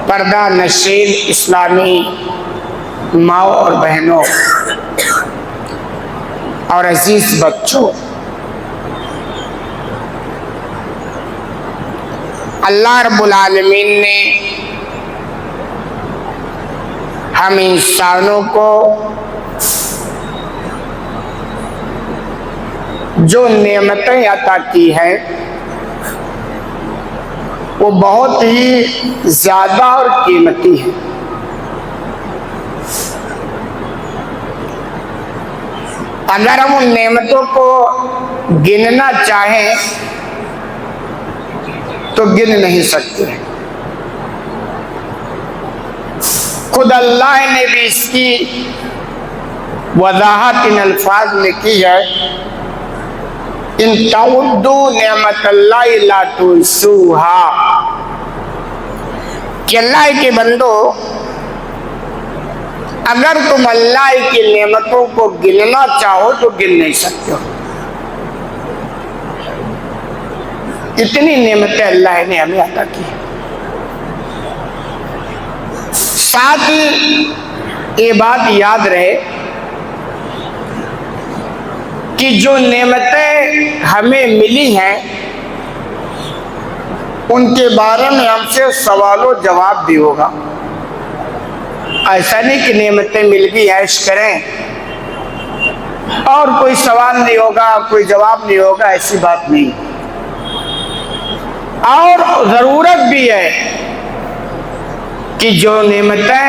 پردہ نشین اسلامی ماؤں اور بہنوں اور عزیز بچوں، اللہ رب العالمین نے ہم انسانوں کو جو نعمتیں عطا کی ہیں وہ بہت ہی زیادہ اور قیمتی ہیں۔ اگر ہم ان نعمتوں کو گننا چاہیں تو گن نہیں سکتے۔ خود اللہ نے بھی اس کی وضاحت ان الفاظ میں کی ہے، ان تعدوا نعمت اللہ لا تحصوها، کہ اللہ کے بندو اگر تم اللہ کی نعمتوں کو گننا چاہو تو گن نہیں سکتے ہو۔ اتنی نعمتیں اللہ نے ہمیں عطا کی۔ ساتھ ہی یہ بات یاد رہے کہ جو نعمتیں ہمیں ملی ہیں ان کے بارے میں ہم سے سوال و جواب بھی ہوگا۔ ایسا نہیں کہ نعمتیں مل گئی عیش کریں اور کوئی سوال نہیں ہوگا، کوئی جواب نہیں ہوگا، ایسی بات نہیں۔ اور ضرورت بھی ہے کہ جو نعمتیں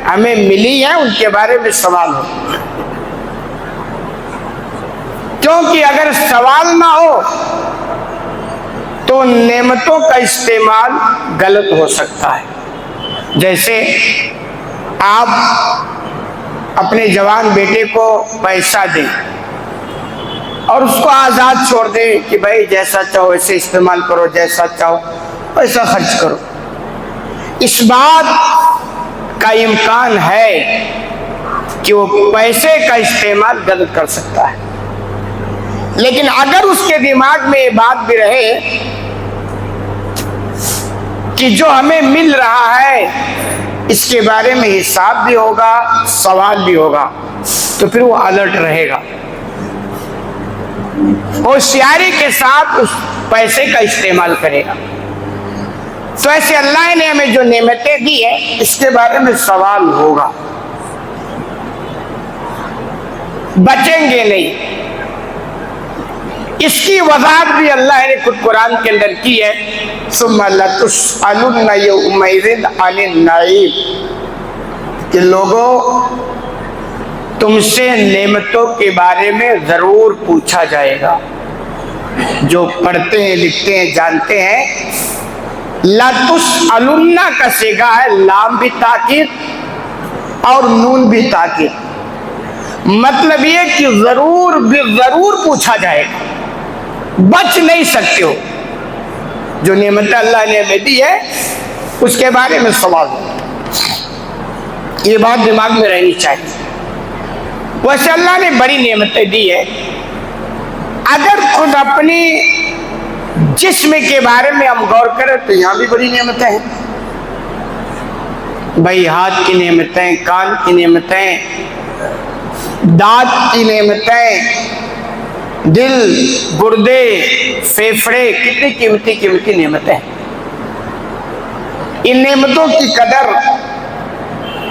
ہمیں ملی ہیں ان کے بارے میں سوال ہو، کیونکہ اگر سوال نہ ہو تو نعمتوں کا استعمال غلط ہو سکتا ہے۔ جیسے آپ اپنے جوان بیٹے کو پیسہ دیں اور اس کو آزاد چھوڑ دیں کہ بھائی جیسا چاہو ایسے استعمال کرو، جیسا چاہو ویسا خرچ کرو، اس بات کا امکان ہے کہ وہ پیسے کا استعمال غلط کر سکتا ہے۔ لیکن اگر اس کے دماغ میں یہ بات بھی رہے کہ جو ہمیں مل رہا ہے اس کے بارے میں حساب بھی ہوگا، سوال بھی ہوگا، تو پھر وہ الرٹ رہے گا، ہوشیاری کے ساتھ اس پیسے کا استعمال کرے گا۔ تو ایسے اللہ نے ہمیں جو نعمتیں دی ہیں اس کے بارے میں سوال ہوگا، بچیں گے نہیں۔ اس کی وضاحت بھی اللہ نے خود قرآن کے اندر کی ہے، ثم لتسألن یومئذ عن النعیم، کہ لوگوں تم سے نعمتوں کے بارے میں ضرور پوچھا جائے گا۔ جو پڑھتے ہیں، لکھتے ہیں، جانتے ہیں، لتسألن کا صیغہ ہے لام بھی تاکید اور نون بھی تاکید، مطلب یہ کہ ضرور بھی ضرور پوچھا جائے گا، بچ نہیں سکتے ہو۔ جو نعمت اللہ نے ہمیں دی ہے اس کے بارے میں سوال ہو، یہ بات دماغ میں رہنی چاہیے۔ ویسے اللہ نے بڑی نعمتیں دی ہے، اگر خود اپنی جسم کے بارے میں ہم غور کریں تو یہاں بھی بڑی نعمتیں ہیں۔ بھائی ہاتھ کی نعمتیں، کان کی نعمتیں، دانت کی نعمتیں، دل، گردے، پھیپھڑے، کتنی قیمتی قیمتی نعمتیں ہیں۔ ان نعمتوں کی قدر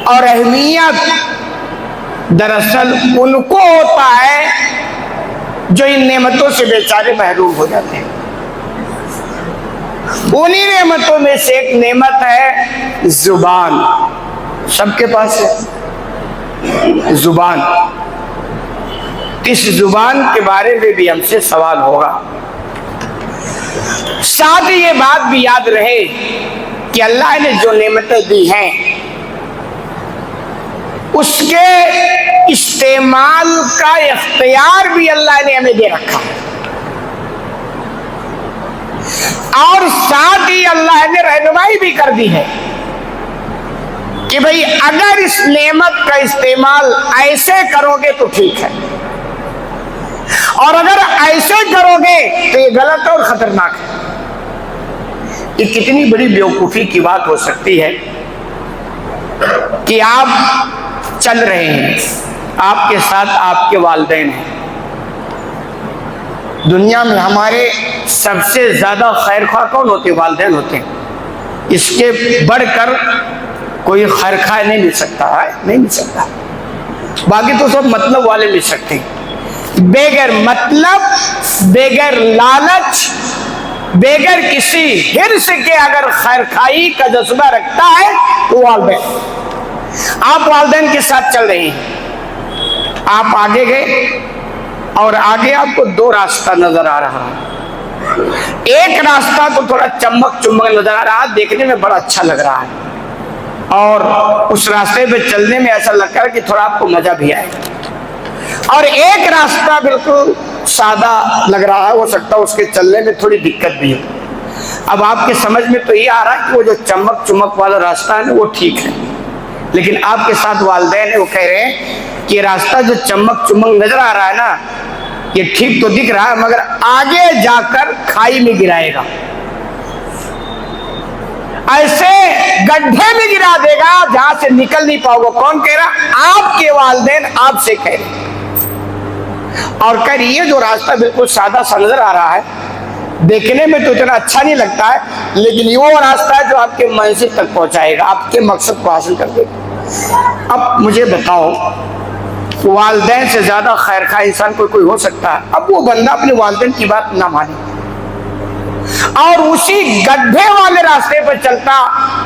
اور اہمیت دراصل ان کو ہوتا ہے جو ان نعمتوں سے بیچارے محروم ہو جاتے ہیں۔ انہی نعمتوں میں سے ایک نعمت ہے زبان، سب کے پاس ہے زبان۔ اس زبان کے بارے میں بھی ہم سے سوال ہوگا۔ ساتھ ہی یہ بات بھی یاد رہے کہ اللہ نے جو نعمتیں دی ہیں اس کے استعمال کا اختیار بھی اللہ نے ہمیں دے رکھا، اور ساتھ ہی اللہ نے رہنمائی بھی کر دی ہے کہ بھئی اگر اس نعمت کا استعمال ایسے کرو گے تو ٹھیک ہے، اور اگر ایسے کرو گے تو یہ غلط اور خطرناک ہے۔ یہ کتنی بڑی بیوقوفی کی بات ہو سکتی ہے کہ آپ چل رہے ہیں، آپ کے ساتھ آپ کے والدین ہیں۔ دنیا میں ہمارے سب سے زیادہ خیر خواہ کون ہوتے ہیں؟ والدین ہوتے ہیں۔ اس کے بڑھ کر کوئی خیر خواہ نہیں مل سکتا ہے، نہیں مل سکتا۔ باقی تو سب مطلب والے مل سکتے ہیں، بغیر مطلب، بغیر لالچ، بغیر کسی حرص کے اگر خیر خواہی کا جذبہ رکھتا ہے تو والدین۔ آپ والدین کے ساتھ چل رہے ہیں، آپ آگے گئے اور آگے آپ کو دو راستہ نظر آ رہا ہے۔ ایک راستہ تو تھوڑا چمک چمک نظر آ رہا ہے، دیکھنے میں بڑا اچھا لگ رہا ہے، اور اس راستے پہ چلنے میں ایسا لگتا ہے کہ تھوڑا آپ کو مزہ بھی آئے گا۔ اور ایک راستہ بالکل سادہ لگ رہا ہے، ہو سکتا ہے اس کے چلنے میں تھوڑی دقت بھی ہو۔ اب آپ کے سمجھ میں تو یہ آ رہا ہے کہ وہ جو چمک چمک والا راستہ ہے وہ ٹھیک ہے، لیکن آپ کے ساتھ والدین ہیں، وہ کہہ رہے ہیں کہ راستہ جو چمک چمک نظر آ رہا ہے نا، یہ ٹھیک تو دکھ رہا ہے مگر آگے جا کر کھائی میں گرائے گا، ایسے گڈھے میں گرا دے گا جہاں سے نکل نہیں پاؤ گا۔ کون کہہ رہا؟ آپ کے والدین آپ سے کہہ رہے، اور کہہ رہی ہے جو راستہ بالکل سادہ سا نظر آ رہا ہے، دیکھنے میں تو اتنا اچھا نہیں لگتا ہے، لیکن وہ راستہ ہے جو آپ کے منزل تک پہنچائے گا، آپ کے مقصد کو حاصل کر دے گا۔ اب مجھے بتاؤ، والدین سے زیادہ خیر خواہ انسان کوئی ہو سکتا ہے؟ اب وہ بندہ اپنے والدین کی بات نہ مانے اور اسی گڈھے والے راستے پر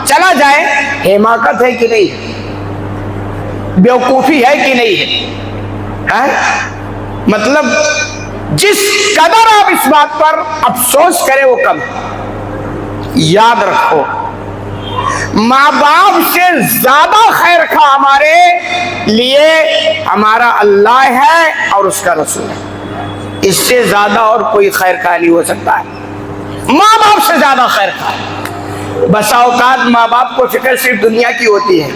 چلا جائے، حماقت ہے کہ نہیں ہے؟ بیوقوفی ہے کہ نہیں ہے؟ مطلب جس قدر آپ اس بات پر افسوس کریں وہ کم ہے۔ یاد رکھو، ماں باپ سے زیادہ خیر خواہ ہمارے لیے ہمارا اللہ ہے اور اس کا رسول ہے، اس سے زیادہ اور کوئی خیر خواہ نہیں ہو سکتا ہے۔ ماں باپ سے زیادہ خیر خواہ۔ بسا اوقات ماں باپ کو فکر صرف دنیا کی ہوتی ہے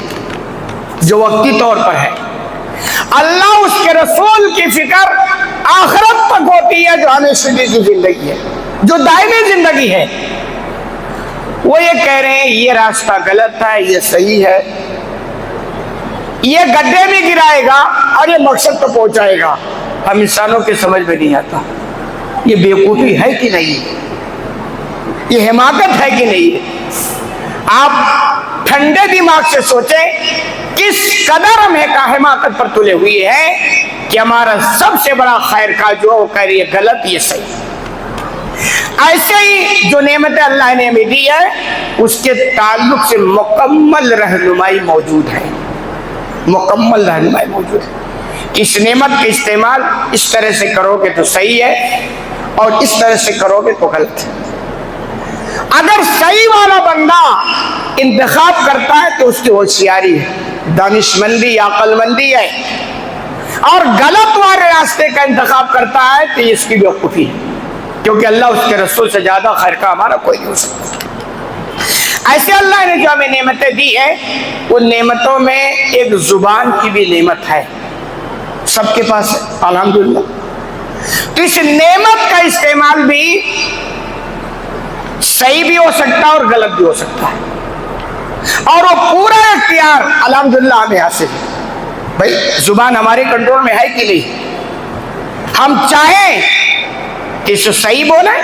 جو وقتی طور پر ہے، اللہ اس کے رسول کی فکر آخرت تک ہوتی ہے جو ہمیشہ کی زندگی ہے، جو دائمی زندگی ہے۔ وہ یہ کہہ رہے ہیں یہ راستہ غلط ہے، یہ صحیح ہے، یہ گڈھے میں گرائے گا اور یہ مقصد تو پہنچائے گا۔ ہم انسانوں کے سمجھ میں نہیں آتا، یہ بیوقوفی ہے کہ نہیں، یہ حماقت ہے کہ نہیں؟ آپ ٹھنڈے دماغ سے سوچیں کس قدر ہم حماقت پر تلے ہوئے ہیں کہ ہمارا سب سے بڑا خیر خواہ جو وہ کہہ رہی ہے غلط، یہ صحیح۔ ایسے ہی جو نعمتیں اللہ نے ہمیں دی ہے اس کے تعلق سے مکمل رہنمائی موجود ہے، مکمل رہنمائی موجود ہے۔ اس نعمت کا استعمال اس طرح سے کرو گے تو صحیح ہے اور اس طرح سے کرو گے تو غلط ہے۔ اگر صحیح والا بندہ انتخاب کرتا ہے تو اس کی ہوشیاری ہے، دانشمندی، عقل مندی ہے، اور غلط والے راستے کا انتخاب کرتا ہے تو اس کی بیوقوفی ہے، کیونکہ اللہ اس کے رسول سے زیادہ خیر خواہ ہمارا کوئی نہیں ہو سکتا۔ ایسے اللہ نے جو ہمیں نعمتیں دی ہیں، ان نعمتوں میں ایک زبان کی بھی نعمت ہے، سب کے پاس ہے الحمدللہ۔ تو اس نعمت کا استعمال بھی صحیح بھی ہو سکتا ہے اور غلط بھی ہو سکتا ہے، اور وہ پورا اختیار الحمدللہ ہمیں حاصل ہے۔ بھائی زبان ہمارے کنٹرول میں ہے کہ نہیں؟ ہم چاہیں کہ اسے صحیح بولیں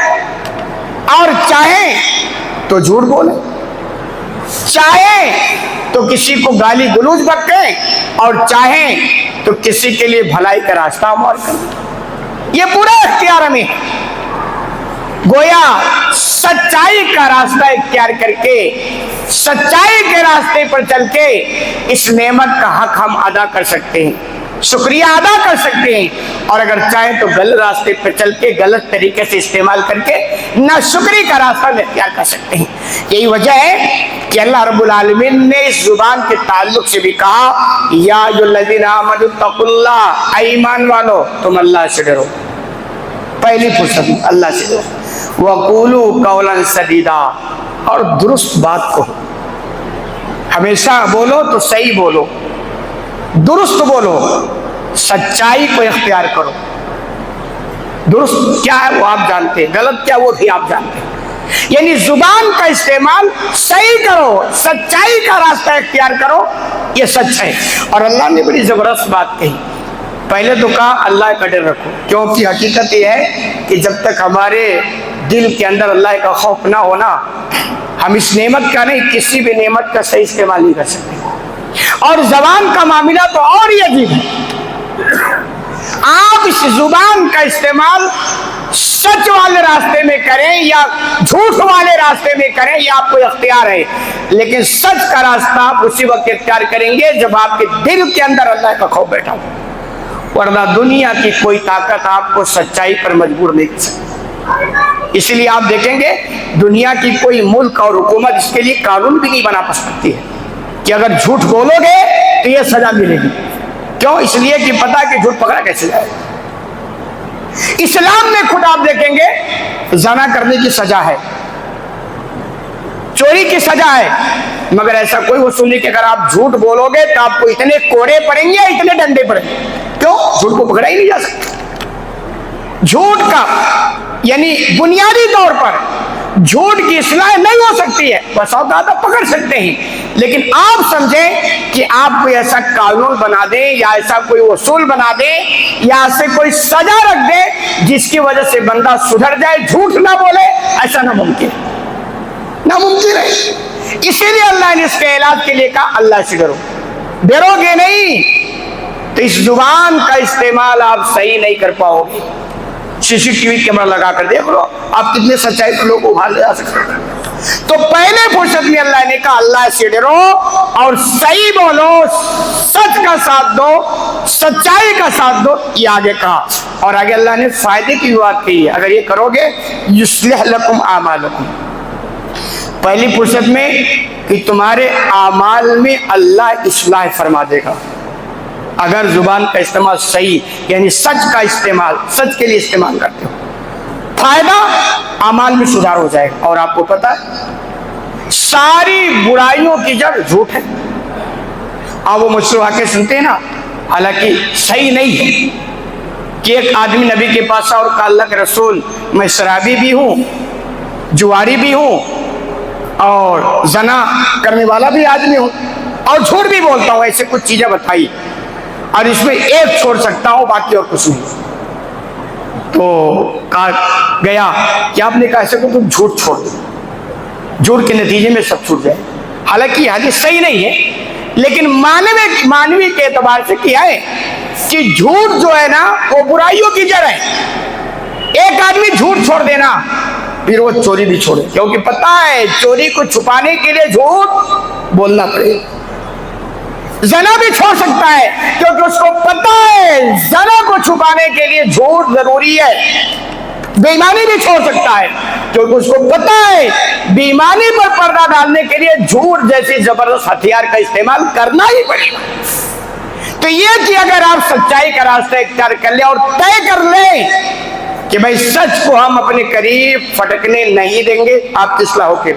اور چاہیں تو جھوٹ بولیں، چاہیں تو کسی کو گالی گلوچ بکیں اور چاہیں تو کسی کے لیے بھلائی کا راستہ ہموار کریں، یہ پورا اختیار ہمیں ہے۔ گویا سچائی کا راستہ اختیار کر کے، سچائی کے راستے پر چل کے اس نعمت کا حق ہم ادا کر سکتے ہیں، شکریہ ادا کر سکتے ہیں، اور اگر چاہیں تو غلط راستے پر چل کے غلط طریقے سے استعمال کر کے ناشکری کا راستہ اختیار کر سکتے ہیں۔ یہی وجہ ہے کہ اللہ رب العالمین نے اس زبان کے تعلق سے بھی کہا یا ایھا الذین آمنوا اتقوا اللہ، اے ایمان والو تم اللہ سے ڈرو، پہلی فرصت اللہ سے ڈرو، وَقُولُوا قَوْلًا سَدِيدًا، اور درست بات کو ہمیشہ بولو تو صحیح بولو، درست بولو، سچائی کو اختیار کرو۔ درست کیا ہے وہ آپ جانتے ہیں، غلط کیا وہ بھی آپ جانتے ہیں۔ یعنی زبان کا استعمال صحیح کرو، سچائی کا راستہ اختیار کرو، یہ سچ ہے۔ اور اللہ نے بڑی زبردست بات کہی، پہلے تو کہا اللہ کا ڈر رکھو، کیونکہ حقیقت یہ ہے کہ جب تک ہمارے دل کے اندر اللہ کا خوف نہ ہونا، ہم اس نعمت کا نہیں، کسی بھی نعمت کا صحیح استعمال نہیں کر سکتے۔ اور زبان کا معاملہ تو اور ہی عجیب ہے، آپ اس زبان کا استعمال سچ والے راستے میں کریں یا جھوٹ والے راستے میں کریں، یہ آپ کو اختیار ہے، لیکن سچ کا راستہ آپ اسی وقت اختیار کریں گے جب آپ کے دل کے اندر اللہ کا خوف بیٹھا ہو، ورنہ دنیا کی کوئی طاقت آپ کو سچائی پر مجبور نہیں کر سکتی۔ اس لیے آپ دیکھیں گے دنیا کی کوئی ملک اور حکومت اس کے لیے قانون بھی نہیں بنا سکتی ہے کہ اگر جھوٹ بولو گے تو یہ سزا ملے گی۔ کیوں؟ اس لیے کہ پتا کہ جھوٹ پکڑا کیسے جائے۔ اسلام میں خود آپ دیکھیں گے زنا کرنے کی سزا ہے، چوری کی سزا ہے، مگر ایسا کوئی اصول نہیں کہ اگر آپ جھوٹ بولو گے تو آپ کو اتنے کوڑے پڑیں گے یا اتنے ڈنڈے پڑیں گے۔ کیوں؟ جھوٹ کو پکڑا ہی نہیں جا سکتا۔ جھوٹ کا یعنی بنیادی طور پر جھوٹ کی اصلاح نہیں ہو سکتی ہے، بس اوقات آپ پکڑ سکتے ہیں، لیکن آپ سمجھیں کہ آپ کوئی ایسا قانون بنا دیں یا ایسا کوئی اصول بنا دیں یا ایسے کوئی سزا رکھ دیں جس کی وجہ سے بندہ سدھر جائے، جھوٹ نہ بولے، ایسا ناممکن ہے۔ اسی لیے اللہ نے اس کے علاج کے لیے کہا اللہ سے ڈرو، ڈرو گے نہیں تو اس زبان کا استعمال آپ صحیح نہیں کر پاؤ گے۔ سی ٹی وی کیمرہ لگا کر دیکھ لو آپ کتنے سچائی پر لوگ ابھار لے جا سکتے ہیں۔ تو پہلے فرصت میں اللہ نے کہا اللہ سے ڈرو اور صحیح بولو، سچ کا ساتھ دو، سچائی کا ساتھ دو، یہ آگے کہا۔ اور آگے اللہ نے فائدے کی بات کی ہے، اگر یہ کرو گے یصلح لکم اعمالکم، پہلی فرصت میں کہ تمہارے اعمال میں اللہ اصلاح فرما دے گا۔ اگر زبان کا استعمال صحیح یعنی سچ کا استعمال، سچ کے لیے استعمال کرتے ہو، فائدہ اعمال میں سدھار ہو جائے گا۔ اور آپ کو پتا ہے ساری برائیوں کی جڑ جھوٹ ہے۔ آپ وہ مجھ سے واقعے سنتے ہیں نا، حالانکہ صحیح نہیں ہے، کہ ایک آدمی نبی کے پاس اور کہا اللہ کے رسول میں شرابی بھی ہوں، جواری بھی ہوں اور زنا کرنے والا بھی آدمی ہوں اور جھوٹ بھی بولتا ہوں، ایسے کچھ چیزیں بتائی اور اس میں ایک چھوڑ سکتا ہوں باقی اور کچھ نہیں۔ تو کہا گیا کہ آپ نے کہا ایسے کو تم جھوٹ چھوڑ دو، جھوٹ کے نتیجے میں سب چھوٹ جائے۔ حالانکہ یہ حدیث صحیح نہیں ہے، لیکن مانوی کے اعتبار سے کیا ہے کہ جھوٹ جو ہے نا وہ برائیوں کی جڑ ہے۔ ایک آدمی جھوٹ چھوڑ دینا پھر وہ چوری بھی چھوڑے، کیونکہ پتا ہے چوری کو چھپانے کے لیے جھوٹ بولنا پڑے۔ زنا بھی چھوڑ سکتا ہے کیونکہ اس کو پتا ہے زنا کو چھپانے کے لیے جھوٹ ضروری ہے۔ بے ایمانی بھی چھوڑ سکتا ہے کیونکہ اس کو پتا ہے بے ایمانی پر پردہ ڈالنے کے لیے جھوٹ جیسی زبردست ہتھیار کا استعمال کرنا ہی پڑے گا۔ تو یہ کہ اگر آپ سچائی کا راستہ اختیار کر لیں اور طے کر لیں کہ بھائی سچ کو ہم اپنے قریب پھٹکنے نہیں دیں گے، آپ کی اصلاح ہو کے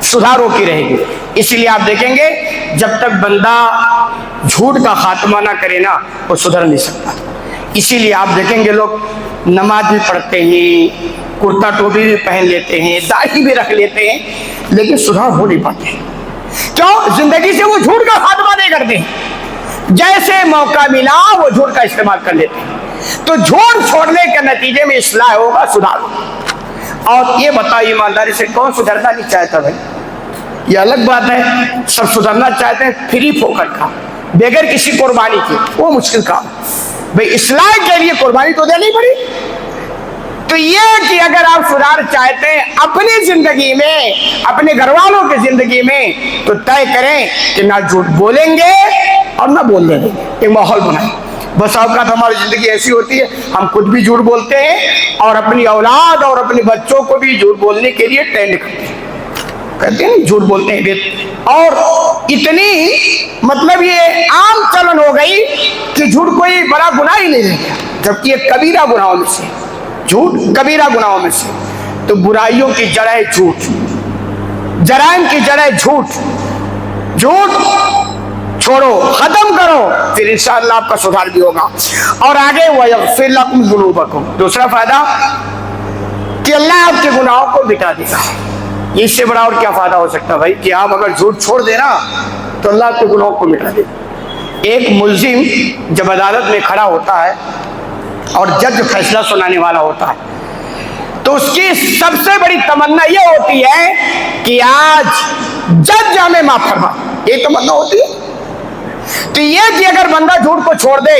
سدھار ہو کی رہے گی۔ اسی لیے آپ دیکھیں گے جب تک بندہ جھوٹ کا خاتمہ نہ کرے نا وہ سدھر نہیں سکتا۔ اسی لیے آپ دیکھیں گے لوگ نماز بھی پڑھتے ہیں، کرتا ٹوپی بھی پہن لیتے ہیں، داڑھی بھی رکھ لیتے ہیں، لیکن سدھار ہو نہیں پاتے۔ کیوں؟ زندگی سے وہ جھوٹ کا خاتمہ نہیں کرتے، جیسے موقع ملا وہ جھوٹ کا استعمال کر لیتے ہیں۔ تو جھوٹ چھوڑنے کے نتیجے میں اصلاح ہوگا، سدھار ہوگا۔ اور یہ بتاؤ ایمانداری سے کون سدھرنا نہیں چاہتا بھائی؟ یہ الگ بات ہے، سب سدھرنا چاہتے ہیں فری پھوکٹ کا، بغیر کسی قربانی کے، وہ مشکل کام۔ بھائی اصلاح کے لیے قربانی تو دینی پڑی۔ تو یہ کہ اگر آپ سدھار چاہتے ہیں اپنی زندگی میں، اپنے گھر والوں کی زندگی میں، تو طے کریں کہ نہ جھوٹ بولیں گے اور نہ بولنے دیں گے، ایک ماحول بنائیں۔ بس اوقات ہماری زندگی ایسی ہوتی ہے ہم خود بھی جھوٹ بولتے ہیں اور اپنی اولاد اور اپنے بچوں کو بھی جھوٹ بولنے کے لیے ٹرینڈ کرتے ہیں، کہتے ہیں جھوٹ بولتے ہیں، اور اتنی مطلب یہ عام چلن ہو گئی کہ جھوٹ کوئی بڑا گناہ ہی نہیں رہ گیا، جبکہ یہ کبیرہ گناہوں میں سے، جھوٹ کبیرہ گناہوں میں سے۔ تو برائیوں کی جڑ ہے جھوٹ، جرائم کی جڑ ہے جھوٹ۔ جھوٹ چھوڑو، ختم کرو، پھر انشاءاللہ آپ کا سدھار بھی ہوگا۔ اور آگے وَيَغْفِرْ لَكُمْ ذُنُوبَكُمْ، دوسرا فائدہ کہ اللہ آپ کے گناہوں کو مٹا دے گا۔ اس سے بڑا اور کیا فائدہ ہو سکتا ہے بھائی کہ آپ اگر جھوٹ چھوڑ دینا تو اللہ آپ کے گناہوں کو مٹا دے گا۔ ایک ملزم جب عدالت میں کھڑا ہوتا ہے اور جج فیصلہ سنانے والا ہوتا ہے تو اس کی سب سے بڑی تمنا یہ ہوتی ہے کہ آج جج ہمیں معاف فرما، یہ تمنا ہوتی ہے۔ تو یہ کہ اگر بندہ جھوٹ کو چھوڑ دے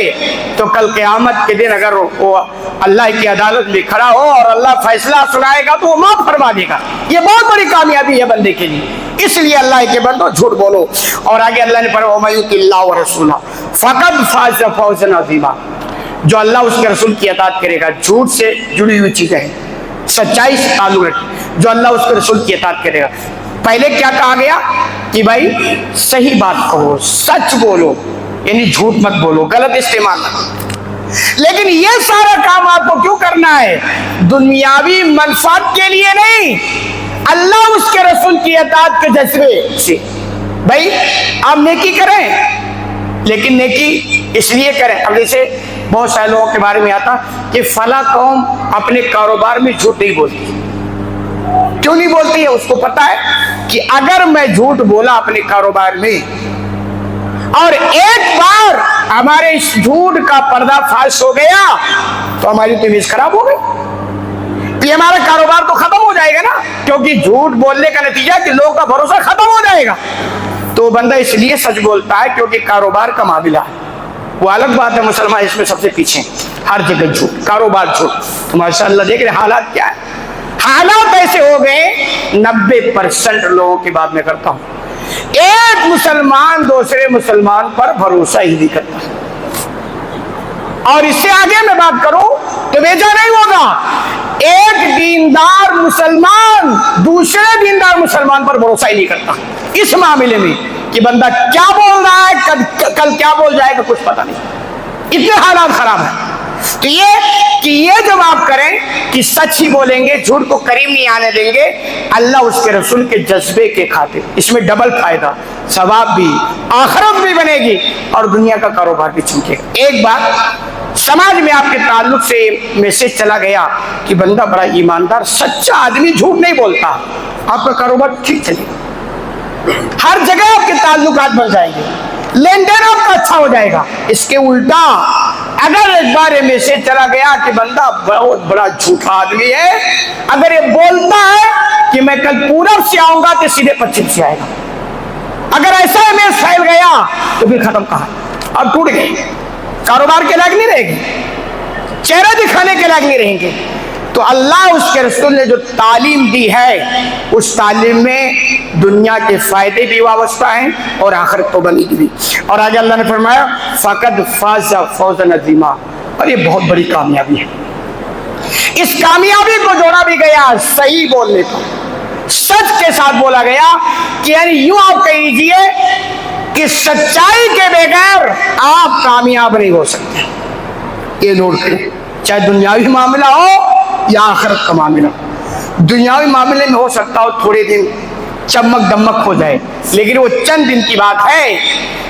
تو کل قیامت کے دن اگر وہ اللہ کی عدالت میں کھڑا ہو اور اللہ فیصلہ سنائے گا تو وہ معاف فرما دے گا۔ یہ بہت بڑی کامیابی ہے بندے کے لیے، اس لیے اللہ کے بندو جھوٹ بولو۔ اور آگے اللہ نے فرمایا وَمَن يُطِعِ اللَّهَ وَرَسُولَهُ فَقَدْ فَازَ فَوْزًا عَظِيمًا، جو اللہ اس کے رسول کی اطاعت کرے گا، جھوٹ سے جڑی ہوئی چیزیں ہیں، سچائی سے تعلق رکھے، جو اللہ اس کے رسول کی اطاعت کرے گا۔ پہلے کیا کہا گیا کہ بھائی صحیح بات کہو، سچ بولو، یعنی جھوٹ مت بولو، غلط استعمال نہ کرو۔ لیکن یہ سارا کام آپ کو کیوں کرنا ہے؟ دنیاوی منفعت کے لیے نہیں، اللہ اس کے رسول کی اطاعت کے جذبے سے۔ بھائی آپ نیکی کریں لیکن نیکی اس لیے کریں۔ اب جیسے بہت سارے لوگوں کے بارے میں آتا کہ فلاں قوم اپنے کاروبار میں جھوٹ نہیں بولتی۔ کیوں نہیں بولتی ہے؟ اس کو پتا ہے کہ اگر میں جھوٹ بولا اپنے کاروبار میں اور ایک بار ہمارے اس جھوٹ کا پردہ فاش ہو گیا تو ہماری تو امیج خراب ہو گئی، کہ ہمارا کاروبار تو ختم ہو جائے گا نا، کیونکہ جھوٹ بولنے کا نتیجہ کہ لوگوں کا بھروسہ ختم ہو جائے گا۔ تو بندہ اس لیے سچ بولتا ہے کیونکہ کاروبار کا معاملہ ہے، وہ الگ بات ہے، مسلمان اس میں سب سے پیچھے، ہر جگہ جھوٹ، کاروبار جھوٹ۔ تو ماشاءاللہ دیکھ رہے حالات کیا ہے، حالات ایسے ہو گئے 90% لوگوں کی بات میں کرتا ہوں، ایک مسلمان دوسرے مسلمان پر بھروسہ ہی نہیں کرتا۔ اور اس سے آگے میں بات کروں تو بیجا نہیں ہوگا، ایک دیندار مسلمان دوسرے دیندار مسلمان پر بھروسہ ہی نہیں کرتا اس معاملے میں کہ بندہ کیا بول رہا ہے، کل کیا بول جائے گا کچھ پتہ نہیں، اتنے حالات خراب ہیں۔ تو یہ جب آپ کریں کہ سچ ہی بولیں گے، جھوٹ کو قریب نہیں آنے دیں گے، اللہ اس کے رسول کے جذبے کے خاطر، اس میں ڈبل فائدہ، ثواب بھی، آخرت بھی بنے گی اور دنیا کا کاروبار بھی چمکے گا۔ ایک بات سماج میں آپ کے تعلق سے میسج چلا گیا کہ بندہ بڑا ایماندار سچا آدمی جھوٹ نہیں بولتا، آپ کا کاروبار ٹھیک چلے گا، ہر جگہ آپ کے تعلقات بن جائیں گے، لین دین آپ کا اچھا ہو جائے گا۔ اس کے الٹا اگر ایک بار یہ میسج چلا گیا کہ بندہ بہت بڑا جھوٹا آدمی ہے، اگر یہ بولتا ہے کہ میں کل پورب سے آؤں گا تو سیدھے پچھم سے آئے گا، اگر ایسا امیج پھیل گیا تو پھر ختم کہا، اب ٹوٹ گئے، کاروبار کے لائق نہیں رہے گی، چہرہ دکھانے کے لائق نہیں رہیں گے۔ تو اللہ اس کے رسول نے جو تعلیم دی ہے اس تعلیم میں دنیا کے فائدے بھی وابستہ ہیں اور آخرت تو بنی بھی۔ اور آگے اللہ نے فرمایا فقد فاز فوزا عظیما، اور یہ بہت بڑی کامیابی ہے۔ اس کامیابی کو جوڑا بھی گیا صحیح بولنے پر، سچ کے ساتھ بولا گیا کہ یعنی یوں آپ کہہ لیجیے کہ سچائی کے بغیر آپ کامیاب نہیں ہو سکتے۔ یہ نوٹ کریں، چاہے دنیاوی معاملہ ہو یا آخرت کا معاملہ۔ دنیاوی معاملے میں ہو سکتا ہو تھوڑے دن چمک دمک ہو جائے، لیکن وہ چند دن کی بات ہے،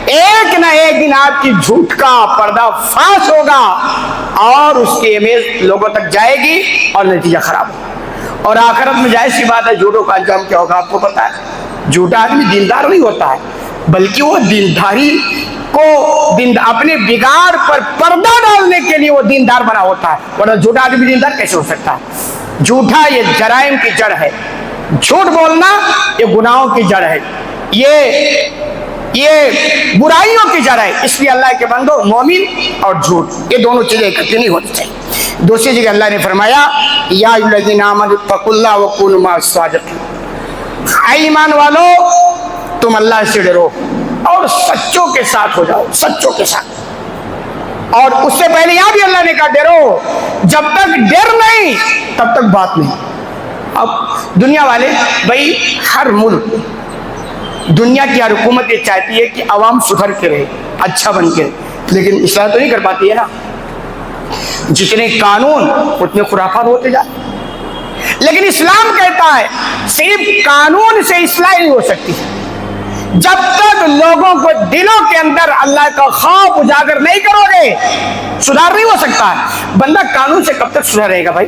ایک نہ ایک دن آپ کی جھوٹ کا پردہ فاش ہوگا اور اس کی امیج لوگوں تک جائے گی اور نتیجہ خراب ہوگا۔ اور آخرت میں ظاہر سی بات ہے جھوٹوں کا انجام کیا ہوگا آپ کو پتا ہے، جھوٹا آدمی دیندار نہیں ہوتا ہے، بلکہ وہ دینداری کو اپنے بگاڑ پر پردہ ڈالنے کے لیے وہ دیندار بنا ہوتا ہے، ورنہ جھوٹا آدمی دیندار کیسے ہو سکتا ہے؟ جھوٹا یہ جرائم کی جڑ ہے، جھوٹ بولنا یہ گناہوں کی جڑ ہے، یہ برائیوں کی جڑ ہے۔ اس لیے اللہ کے بندو مومن اور جھوٹ یہ دونوں چیزیں اکٹھی نہیں ہونی چاہیے۔ دوسری جگہ اللہ نے فرمایا یا ایھا الذین آمنوا اتقوا اللہ وکونوا مع الصادقین، اے ایمان والو تم اللہ سے ڈرو اور سچوں کے ساتھ ہو جاؤ، سچوں کے ساتھ۔ اور اس سے پہلے یہاں بھی اللہ نے کہا ڈرو، جب تک ڈر نہیں تب تک بات نہیں۔ اب دنیا والے بھائی ہر ملک، دنیا کی ہر حکومت یہ چاہتی ہے کہ عوام سدھر کے رہے، اچھا بن کے، لیکن اصلاح تو نہیں کر پاتی ہے نا، جتنے قانون اتنے خرافات ہوتے جاتے۔ لیکن اسلام کہتا ہے صرف قانون سے اصلاح نہیں ہو سکتی، جب تک لوگوں کو دلوں کے اندر اللہ کا خوف اجاگر نہیں کرو گے سدھار نہیں ہو سکتا ہے۔ بندہ قانون سے کب تک سدھرے گا بھائی؟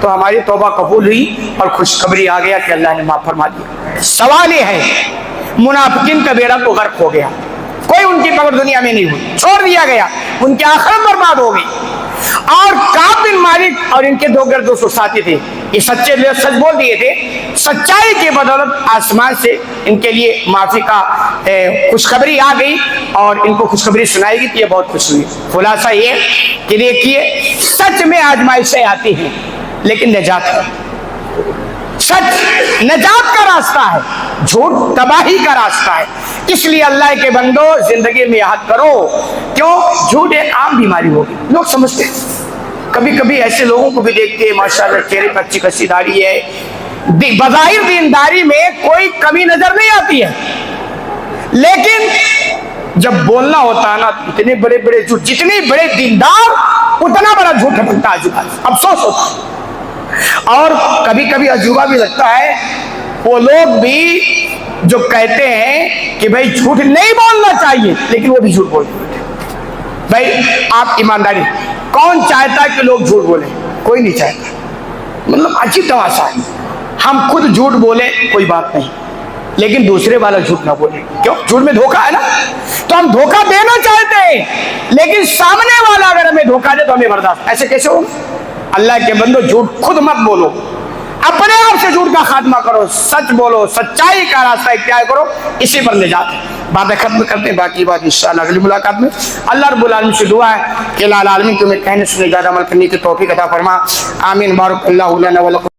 تو ہماری توبہ قبول ہوئی اور خوشخبری آ گیا کہ اللہ نے معاف فرما دیا۔ سوال یہ ہے منافقین کا بیڑا تو غرق ہو گیا، کوئی ان کی پکڑ دنیا میں نہیں ہوئی، چھوڑ دیا گیا، ان کی آخرت برباد ہو گئی۔ اور کعب بن مالک اور ان کے دو گردو ساتھی تھے، یہ سچے لوگ سچ بول دیے تھے، سچائی کی بدولت آسمان سے ان کے لیے معافی کا خوشخبری آ گئی اور ان کو خوشخبری سنائی گئی تو یہ بہت خوش ہوئی۔ خلاصہ یہ کہ دیکھیے سچ میں آزمائشیں آتی ہیں لیکن نجات ہے، سچ نجات کا راستہ ہے، جھوٹ تباہی کا راستہ ہے۔ اس لیے اللہ کے بندو زندگی میں یاد کرو، کیوں جھوٹ ایک عام بیماری ہوگی، لوگ سمجھتے ہیں۔ کبھی کبھی ایسے لوگوں کو بھی دیکھتے ہیں ماشاءاللہ چہرے پر اچھی خاصی داڑھی ہے، بظاہر دینداری میں کوئی کمی نظر نہیں آتی ہے، لیکن جب بولنا ہوتا ہے نا اتنے بڑے بڑے جھوٹ، جتنے بڑے دیندار اتنا بڑا جھوٹ پھٹتا ہے، افسوس ہوتا ہے۔ اور کبھی کبھی عجوبہ بھی لگتا ہے وہ لوگ بھی جو کہتے ہیں کہ بھائی جھوٹ نہیں بولنا چاہیے لیکن وہ بھی جھوٹ بولتے ہیں۔ بھائی آپ ایمانداری، کون چاہتا ہے کہ لوگ جھوٹ بولیں؟ کوئی نہیں چاہتا، مطلب عجیب تماشا ہے۔ ہم خود جھوٹ بولیں کوئی بات نہیں لیکن دوسرے والا جھوٹ نہ بولیں، کیوں؟ جھوٹ میں دھوکہ ہے نا، تو ہم دھوکہ دینا چاہتے ہیں لیکن سامنے والا اگر ہمیں دھوکہ دے تو ہمیں برداشت، ایسے کیسے ہو؟ اللہ کے بندو جھوٹ خود مت بولو، اپنے آپ سے جھوٹ کا خاتمہ کرو، سچ بولو، سچائی کا راستہ اختیار کرو، اسی پر نجات ہے۔ باتیں ختم کرتے ہیں، باقی بات انشاءاللہ اگلی ملاقات میں۔ اللہ رب العالمین سے دعا ہے کہ العالمین تمہیں کہنے سنے زیادہ عمل کرنے کی توفیق عطا فرما، آمین۔ بارک اللہ لنا ولکم۔